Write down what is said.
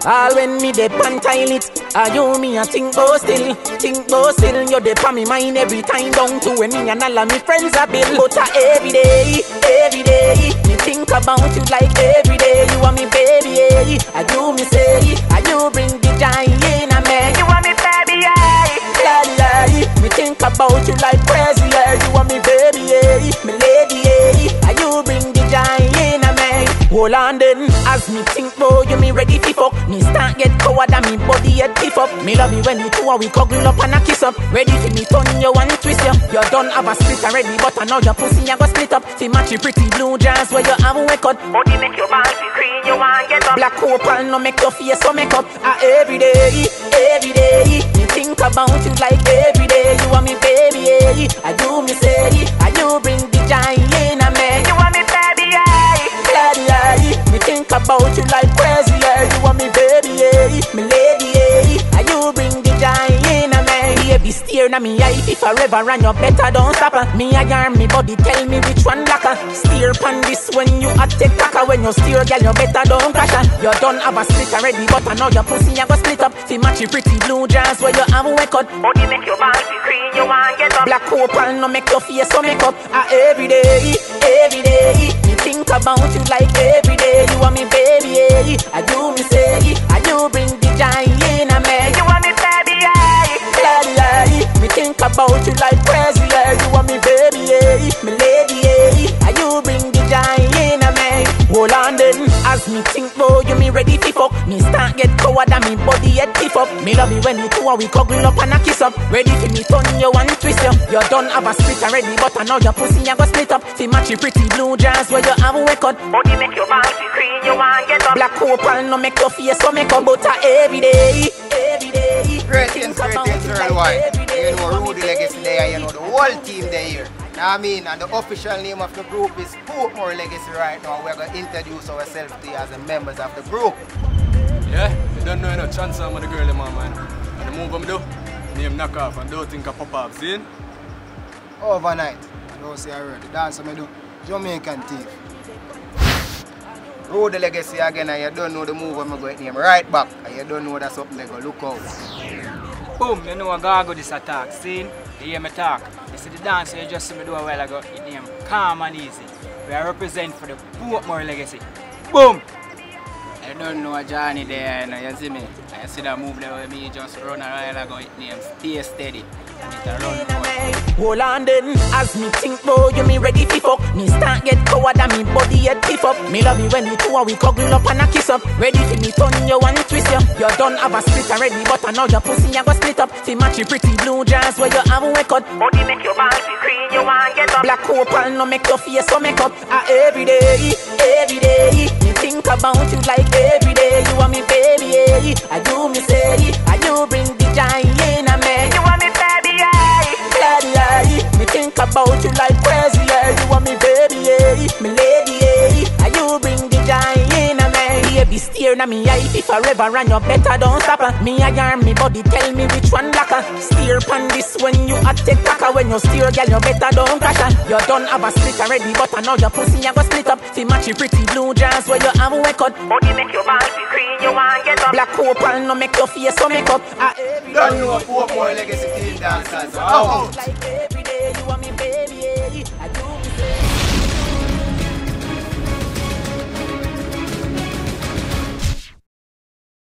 All when me dey pan toilet, you me a think bout still. You dey pan me mind every time down to when me and all of me friends a bill. But every day, me think about you like every day. You are me baby, I do me say, you bring the joy in a man. You are me baby, me think about you like crazy, you are me baby, me lady, you bring the joy in a man. Hold on then, as me think boy, you me ready to fuck. Me start get coward and me body get stiff up. Me love you when we two and we cuddle up and a kiss up. Ready for me turn you and twist you. You done have a split already, but I know your pussy you go split up. See match your pretty blue jeans where you have a wake up. Body make your bouncy green, you want get up. Black opal no make your face so make up. Every day, me think about you like every day. You are me baby, I do me say, you bring the joy in a man. You are me baby, me think about you like crazy, you are me baby, me lady, you bring the joy in a man. Baby steer na me eye if forever and you better don't stop her. Me a yarn me body tell me which one blacker. Steer pan this when you attack cracker. When you steer girl you better don't crash her. You done have a split already but I know your pussy you go split up. See match your pretty blue jeans where you have a wake up. Body make your bouncy green, you want get up. Black opal no make your face so make up. Every day, me think about you like every day. You are me baby, I do me say, you bring the joy in a man. You are me baby, me think about you like crazy, you are me baby, me lady, you bring the joy in a man. Hold on then, as me think boy, you me ready to fuck. Me start get coward and me body get stiff up. Me love you when we two and we cuddle up and a kiss up. Ready for me turn you and twist you. You done have a split already, but I know your pussy you go split up. See match your pretty blue jeans where you have a wake up. Body make your bouncy green, you want get up. Black opal no make your face so make up. But every day, greetings worldwide. You know Rudey Legacy there, you know the whole team there here. I mean, and the official name of the group is PORTMORE Legacy right now. We're going to introduce ourselves to you as the members of the group. Yeah, you don't know no chance I'm the girl in my man. And the move I'm do, name knock off and don't think I pop up, see? Ovanyte. I don't say I heard the dance I do. Jamaican Thief. Rudey Legacy again, and you don't know the move I'm going to name right back. And you don't know that's something they go look out. Boom, you know a Gago this attack, see? You hear me talk. You see the dance you just see me do a while ago, it name Calm and Easy. We are represent for the PORTMORE Legacy. Boom! I don't know a Jarnie there, you know, you see me? I see that move there with me just run a while ago, it name Stay Steady. Hold on then, as me think boy, you me ready to fuck. Me start get coward and me body get stiff up. Me love you when we two and we cuddle up and a kiss up. Ready for me turn you and twist you. You done have a split already, but I know your pussy you go split up. See match your pretty blue jeans where you have a wake up. Body make your bouncy green, you want get up. Black opal no make your face so make up. Every day, me think about you like every day. You are me baby, I do me say, you bring the joy in a man. You are me baby, me think about you like crazy, you are me baby, me lady, you bring the joy in a man. Baby steer na me eye if forever and you better don't stop her. Me a yarn me body tell me which one blacker. Steer pan this when you attack cracker. When you steer girl you better don't crash her. You done have a split already but I know your pussy you go split up. See match your pretty blue jeans where you have a wake up. Body make your bouncy green, you want get up. Black opal no make your face so make up. Don't know PORTMORE Legacy team dancers. Like every day you want me